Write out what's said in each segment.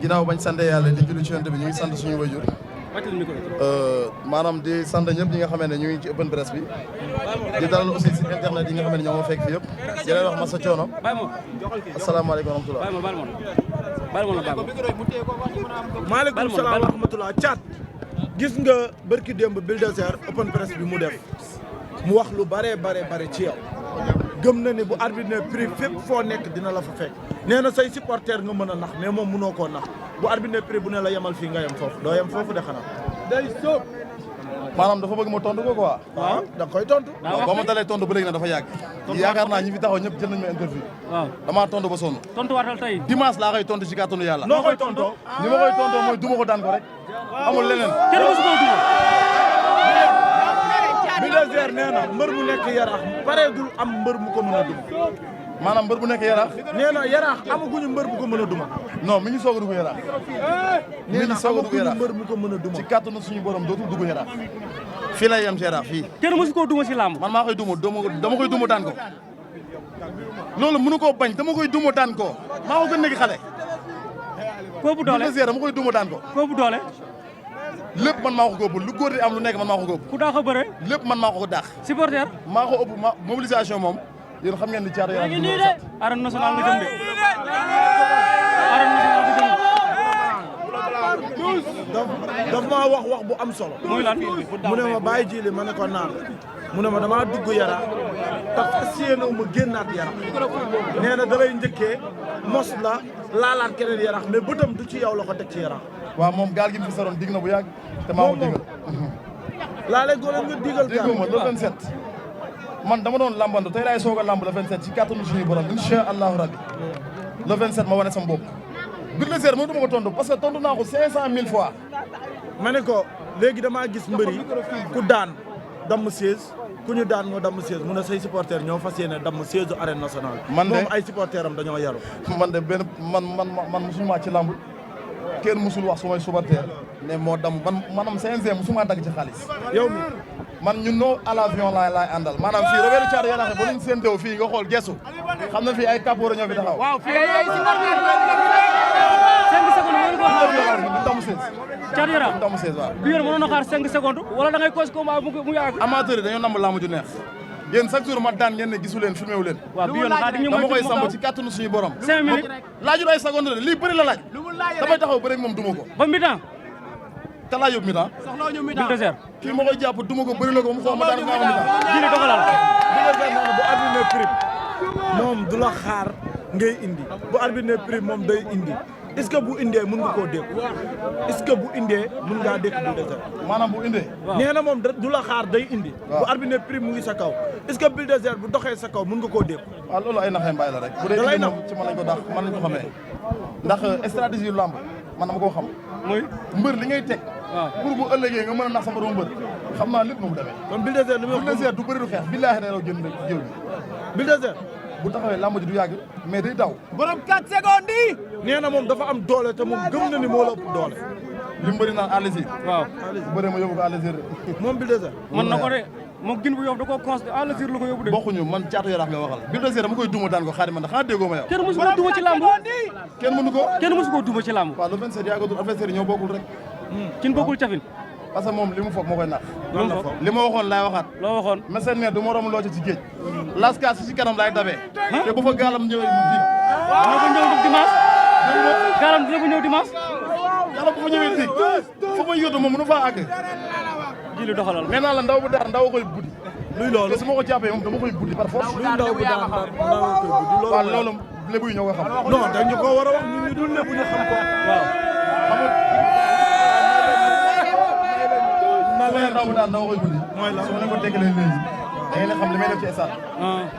ginnaaw bañ sant yàlla di julli ci yonent bi ñu ngi sant suñu wajur maanaam di sant ñëpp ñi nga xamante ne ñu ngi ci open press bi di dalal aussi si internet yi nga xamante ne ñoo ma fekk fi yëpp di leen wax masa coono asalaamaaleykum wa rahmatulah maaleykum salaam wa rahmatulah Thiat gis nga bërki démb Bulldozer open press bi mu def mu wax lu bare ci yow gëm na ni bu arbitre ne prix fépp foo nekk dina la fa fekk nee na say supporter nga mën a nax mais moom mënoo koo nax bu arbitre ne prix bu ne la yemal fii nga yem foofu doo yem foofu de xanaa day sóob maanaam dafa bëgg ma tontu ko quoi waaw da nga koy tontu ba ma dalee tontu ba léegi nag dafa yàgg yaakaar naa ñi fi taxaw ñëpp jël nañu ma interview damaa tontu ba sonn tontu waatal tey dimanche laa koy tontu ci kàttanu yàlla noo koy tontoo ni ma koy tontoo mooy duma ko daan ko rek amul leneen Bulldozer nee na mbër mu nekk yaraax pareegul am mbër mu ko mën a duma maanaam mbër bu nekk yaraax nee na yaraax amaguñu mbër bu ko mën a duma non mi ngi soog a dugg yaraax nee na amaguñu mbër mu ko mën a duma ci kàttanu suñu borom dootul dugg yaraax fii lay yem ci yaraax fii kenn mësu koo duma ci làmb man maa koy dama koy duma daan ko loolu mënu koo bañ dama koy duma daan ko maa ko gën nekk xale koo bu doole Bulldozer dama koy duma daan ko koo bu doole lépp man maa ko góob lu góor di am lu nekk man maa ko góob ku daa ko bëre lépp man maa ko daax supporter maa ko ëpp mobilisation moom yéen xam ngeen ni Thiatou Yarakh arène nationale nga jëm de arène nationale nga jëm daf maa wax bu am solo muy lan mu ne ma bàyyi jili ma ne ko naan mu ne ma damaa dugg Yaraax te fas yéenewu ma génnaat Yaraax nee na da lay njëkkee mos la laalaat keneen Yaraax mais bëtam du ci yow la ko teg ci Yaraax waaw moom gaal gi mu fi saroon dig na bu yàgg te maa ko digal laale góor nga digal déggoo ma le 27 man dama doon lambandu tey laay soog a lamb le 27 ci kàttanu suñuy borom incha allahu rabbi le 27 ma wane sama bopp Bulldozer moo duma ko tontu parce que tontu naa ko 500 000 fois ma ne ko léegi damaa gis mbëri ku daan damm siège ku ñu daan nga damm siège mu ne say supporter ñoo fas yéene damm siège arène nationale man de moom ay supporter am dañoo yaru man de benn man musulmaa ci lamb kenn musul wax su may supporter ne moo dam man maanaam CNG musuma dagg ci xaalis yow mi man ñun noo à l'avion laay àndal maanaam fii Robert Thiatou Yarakh ba luñ seen teew fii nga xool gesu xam na fii ay kapoor ñoo fi taxaw waaw fii ay supporter 5 secondes mënu ko xaar damu 16 Thiatou Yarakh damu 16 waaw bi yoon mënoon na xaar 5 secondes wala da ngay cause combat mu yàgg amateur yi dañoo namb lamb ju neex yéen chaque jour ma daan ngeen ne gisu leen filmé wu leen waaw bi yoon xaar di ñu dama koy samb ci kàttanu suñu borom 5 minutes laajul ay secondes de lii bëri la laaj damay taxaw bëri moom duma ko ba mi-temps te laa yóbbu mi-temps Bulldozer kii ma koy jàpp duma ko bëri la ko mu xool ma daan nga mi-temps jili dogalal Bulldozer noonu bu arbitre ne prix moom du la xaar ngay indi bu arbitre ne prix moom day indi est-ce que bu indee mën nga koo dékku est-ce que bu indee mën ngaa dékku Bulldozer maanaam bu indee nee na moom du la xaar day indi bu arbitre ne prix mu ngi sa kaw est-ce que Bulldozer bu doxee sa kaw mën nga koo dékku waaw loolu ay naxee mbaay la rek bu dee indi moom ci man lañ ko daax man lañ ko xamee ndax stratégie yu lamb man dama koo xam muy mbër li ngay teg waaw pour bu ëllëgee nga mën a nax sama doom mbër xam naa lépp nu mu demee kon Bulldozer li muy wax Bulldozer du bëri du xeex billaahi day raw jënd géew bi Bulldozer bu taxawee lamb ji du yàgg mais day daw borom 4 secondes yi nee na moom dafa am doole te moom gëm na ni moo la ëpp doole li mu bëri naan àllasi waaw bu bëree ma yóbbu ko àllasi moom Bulldozer mën na ko de moom gin bu yow da koo consté à la sir la ko yóbbu de bokkuñu man Thiatou Yarakh nga waxal Bulldozer dama koy duma daan ko xaari man da xanaa déggoo ma yow kenn mësu ko duma ci làmb kenn mënu ko kenn mësu ko duma ci làmb waaw le 27 yaagatul adversaire yi ñoo bokkul rek kin bokkul cafin parce que moom li mu foog moo koy nax loolu foog li ma waxoon laay waxaat loo waxoon mesen ne du ma romb loo ci géej laska si ci kanam laay dabee te bu fa gaalam ñëwee mu dig dina ko ñëw dimanche gaalam dina ko ñëw dimanche gaalam bu fa ñëwee dig fu ma yóotu moom mënu faa àgg jili doxalal mais naa la ndaw bu daan ndaw koy buddi luy loolu te su ma ko jàppee moom dama koy buddi par force luy ndaw bu daan ndaw koy buddi waaw loolu lébu yi ñoo ko xam non dañu ko war a wax nit ñi dul lébu ñu xam ko waaw xam ndaw bu daan ndaw koy buddi mooy la su ma leen ko déggalee léegi da ngeen xam li may def ci stade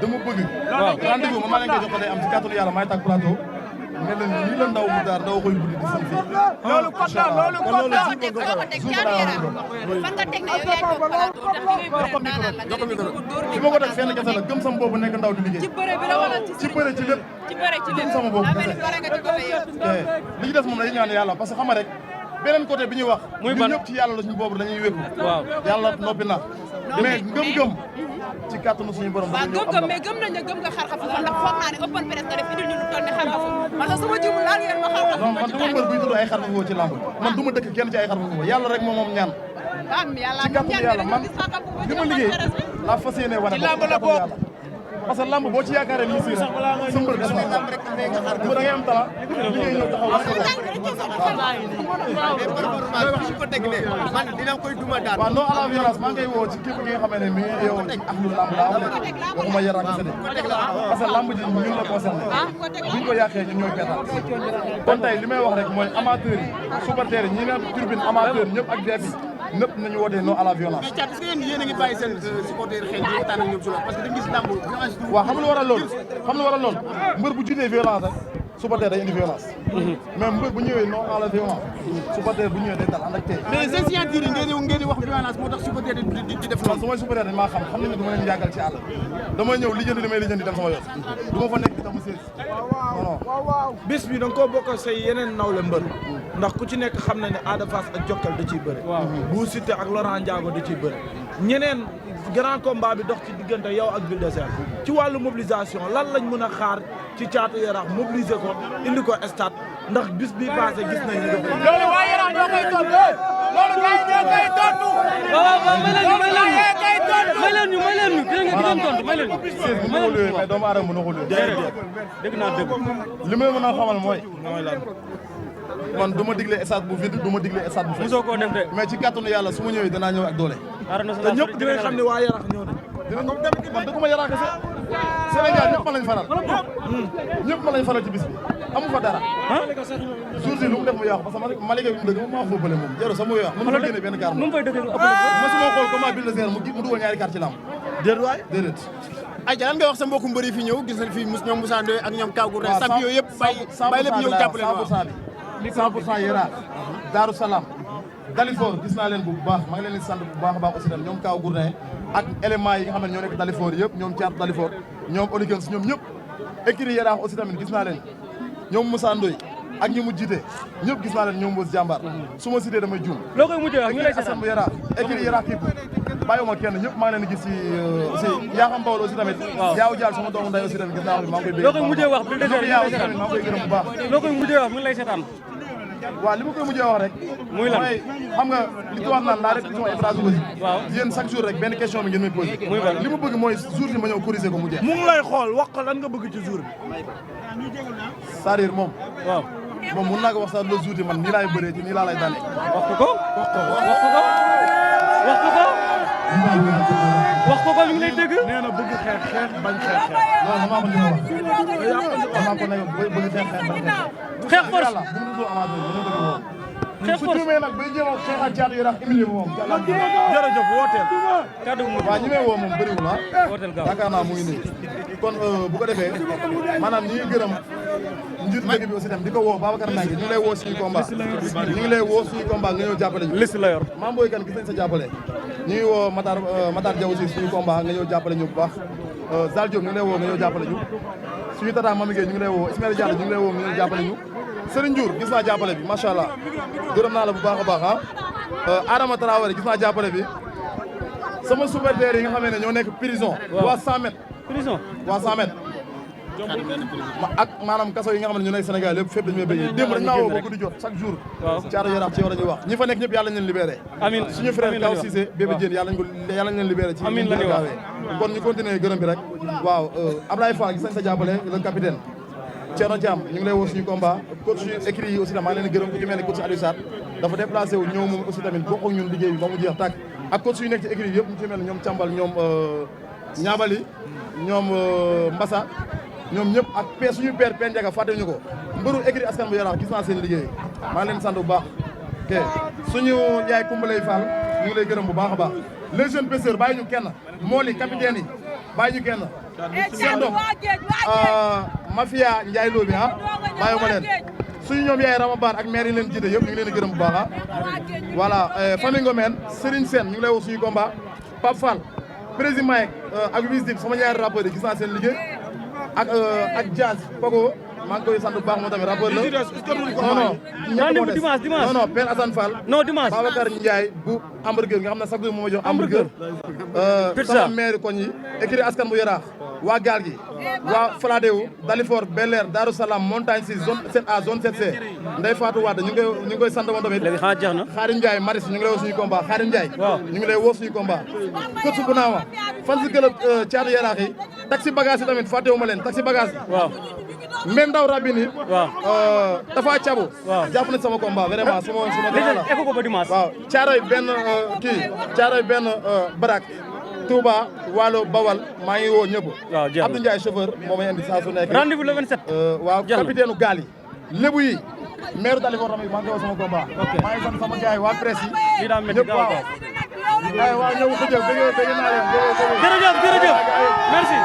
dama bëgg waaw rendez-vous ma maa leen koy jox ko day am ci kàttanu yàlla maay tàgg plateau ne leen nii la ndaw bu daar ndaw koy buddi di seen fii loolu kontaan loolu kontaan fan nga teg Thiatou Yarakh fan nga teg ne yow yaay toog plateau ndax ki ngay bëre daanaan la nga ne ko dóor fi ma ko teg fenn kese la gëm sama boobu nekk ndaw di liggéey ci bëre bi la wala ci bëre ci lépp ci bëre ci lépp sama boobu daa mel ni pare nga ci côté yëpp li ci des moom dañuy ñaan yàlla parce que xam nga rek beneen côté bi ñuy wax muy ñun ban ñëpp ci yàlla la suñu boobu dañuy wékku waaw yàlla noppi na mais ngëm-ngëm ci kàttanu suñu borom waaw gëm-gëm mais gëm nañ ne gëm nga xarxafu ndax foog naa ne open press nga def indil ñu lu toll ne xarxafu parce que sama jiwu laal ngeen ma xarxafu non man du ma mbër buy tudd ay xarxafu ci lamb man du ma dëkk kenn ci ay xarxafu yàlla rek moom ñaan ci kàttanu yàlla man li ma liggéey la fas yéene wane ko parce que lamb boo ci yaakaaree lii si sa mbër des na da ngay am talent liggéey ñëw taxaw man dina koy duma daal. waaw non à la violence maa ngi koy woo ci képp ki nga xamee ne mi ngi yow ci ak lu lamb daa wax de waxuma yar ak sëde parce que lamb ji ñun la concerné buñ ko yàqee ñun ñooy pétal kon tey li may wax rek mooy amateurs yi supporters yi ñi nga turbine amateur ñëpp ak VIP ñëpp nañu wootee non à la violence. mais Thiat est-ce que yéen a ngi bàyyi seen supporters xel di waxtaan ak ñoom si loolu parce que dañu gis lamb violence. waaw xam lu waral loolu mbër bu jiitee violence rek supporter day indi violence. mais mbër bu ñëwee non à la violence supporter bu ñëwee day dal ànd ak tey. mais seen signature yi ngeen di wax violence moo tax supporter di def man su may supporter dañ maa xam nañ ne du ma leen yàggal ci àll damay ñëw lijjanti li may lijjanti dem sama yoon du ma fa nekk itam mu sées non bis bi da nga koo bokk say yeneen nawle mbër ndax ku ci nekk xam na ne Ada Fass ak Jokkal da ciy bëre Bou Siteu ak Laurent Ndiago da ciy bëre ñeneen grand combat bi dox ci diggante yow ak Bulldozer ci wàllu mobilisation lan lañ mën a xaar ci Caatu Yaraax mobiliser ko indi ko stade ndax bis bi passé gis nañ ne loolu waa Yaraax ñoo koy tontu loolu gars yi ñoo koy tontu waaw may leen ñu dégg nga dinañ tontu may leen ñu sées bu ma ko luwee mais doomu aadama mën na ko luwee dégg naa dégg li may mën a xamal mooy man du ma digle stade bu vide du ma digle stade bu fees mosoo koo def de mais ci kàttanu yàlla su ma ñëwee danaa ñëw ak doole te ñëpp dinañ xam ne waa Yaraax ñëw nañ dinañ man dëgguma Yaraax kese Sénégal ñëpp ma lañ faral ñëpp ma lañ faral ci bis bi amu fa dara jour si lu mu def mu yàqu parce que Malika bi mu dëgg moom maa footballé moom jaro sama yàqu mënu ma génne benn carte nu mu fay dëgg mosuma xool comment Bulldozer mu dugal ñaari carte ci lamb déet waay déedéet ay lan ngay wax sa mbokku mbëri fi ñëw gis nañ fi ñoom Moussa Ndoye ak ñoom Kaw Gourdin sab yooyu yëpp bàyyi lépp ñëw jàppale 100% Yaraax Daaru Salaam Dalifor gis naa leen bu baax maa ngi leen di sant bu baax a baax aussi tam ñoom Kaw Gourdin ak éléments yi nga xam ne ñoo nekk Dalifor yëpp ñoom Thiat Dalifor ñoom Oligans ñoom ñëpp écurie Yaraax aussi tamit gis naa leen ñoom Moussa Ndoye ak ñi mu jiite ñëpp gis naa leen ñoom Mbos jàmbaar su ma cité damay juum loo koy mujjee wax ñu lay Assane bu Yaraax écurie Yaraax kii bàyyiwuma kenn ñëpp maa ngi leen di gis ci aussi yaa xam Bawol aussi tamit yaaw jaal sama doomu nday aussi tamit gis naa maa ngi koy bëgg loo koy mujjee wax Bulldozer yaaw aussi tamit maa ngi koy gërëm bu baax loo koy mujjee wax mu ngi lay seetaan waaw li ma koy mujjee wax rek muy lan mooy xam nga li ci wax naan la répétition est pratique waaw yéen chaque jour rek benn question bi ngeen may posé li ma bëgg mooy jour bi ma ñëw corriger ko mu jeex mu ngi lay xool wax ko lan nga bëgg ci jour bi c'est-à-dire moom waaw moom mun naa ko wax sax le jour bi man nii laay bëree ci nii laa lay daane wax ko mi ngi lay dégg nee na bëgg xeex bañ xeex loolu xamaa ko li ma wax xamaa ko ne bëgg xeex bañ xeex force yàlla bu mu dul amateur ñu bëgg woo xeex su force juumee nag bay jéem a xeexal Caatu Yaraax humilier moom jërëjëf wooteel kaddu mu waaw ñi may woo moom bëriwul ah wooteel gaaw yaakaar naa mu ngi nii kon bu ko defee maanaam ñi ngi gërëm njiitu dëkk bi aussi tam di ko woo Babacar Nangi ñu ngi lay woo suñu combat ñu ngi lay woo suñu combat nga ñëw jàppale ñu liste la yor Mame Boye Kane gis nañ sa jàppale ñu ngi woo Matar Diaw aussi suñu combat nga ñëw jàppale ñu bu baax Zal Diop ñu ngi lay woo nga ñëw jàppale ñu suñu tata Mami Gueye ñu ngi lay woo Ismaël Diallo ñu ngi lay woo nga ñëw jàppale ñu Serigne Ndiour gis naa jàppale bi macha allah gërëm naa la bu baax a baax ah Adama Traoré gis naa jàppale bi sama supporters yi nga xam ne ñoo nekk prison waa 100 mètres prison waa 100 mètres ak maanaam kaso yi nga xam ne ñu nekk Sénégal lépp fépp dañu may bëggee démb dañ maa woo ba guddi jot chaque jour Caatu Yaraax ci war a ñuy wax ñi fa nekk ñëpp yàlla ñu leen libéré amiin suñu frère Kaw Cissé bébé Diène yàlla ñu leen libéré ci amiin la ñuy wax kon ñu continuer gërëm bi rek waaw Ablaye Fall gis nañ sa jàppale le capitaine Thierno Thiam ñu ngi lay woo suñu combat coach suñu écrit yi aussi tam maa ngi leen di gërëm ku ci mel ne coach Aliou Sarr dafa déplacé wu ñëw moom aussi tamit bokk ak ñun liggéey bi ba mu jeex tàkk ak coach yu nekk ci écrit yëpp ñu ci mel ne ñoom Cambal ñoom Ñaabali ñoom Mbassa ñoom ñëpp ak suñu père Pène Ndiaga fàttewuñu ko mbëru écrit askan bu Yaraax gis naa seen liggéey maa ngi leen sant bu baax ok suñu yaay Koumbalay Fall ñu ngi lay gërëm bu baax a baax les jeunes pêcheurs bàyyi ñu kenn mool yi capitaine yi bàyyi ñu kenn seen doom mafia Ndiaye Lo bi bàyyi ma leen suñu ñoom yaay Rama Baar ak maire yi leen jiite yëpp ñu ngi leen di gërëm bu baax voilà famille Ngomène Serigne Sène ñu ngi lay wax suñu combat Pape Fall président Maek ak Wiss Dib sama ñaari rappeurs yi gis naa seen liggéey ak Diaz Pogo maa ngi koy sant bu baax moom tamit rappeur la non non rendez-vous dimanche non non Père Assane Fall non dimanche Babacar Ndiaye bu hamburger nga xam ne chaque jour moo ma jox hamburger sama maire koñ yi écrit askan bu yaraax waa gaal gi waa Faladewu Dalifort Bel Air Darou Salam Montagne 6 zone 7A zone 7C Ndeye Fatou Wade ñu ngi koy sant moom tamit léegi xanaa jeex na Xaarim Ndiaye Maris ñu ngi lay woo suñu combat Xaarim Ndiaye waaw ñu ngi lay woo suñu combat coach bu naawa fan si club Thiatou Yaraax yi taxi bagage yi tamit fàttewuma leen taxi bagage waaw Mbène Ndaw Rabini waaw dafa cabu waaw jàpp na sama combat vraiment suma léegi eko ko ba dimanche waaw Caaroy benn barak Touba Waalo Bawal maa ngi woo ñëpp waaw jeex na Abdou Ndiaye chauffeur moo may indi saa su nekk rendez-vous le 27 waaw capitaine u gaal yi lébu yi maire Dalifort tamit maa ngi woo sama combat maa ngi sant sama gars yi waa presse yi lii daa métti gaaw waaw ñëw ko jël bëgg naa leen jërëjëf merci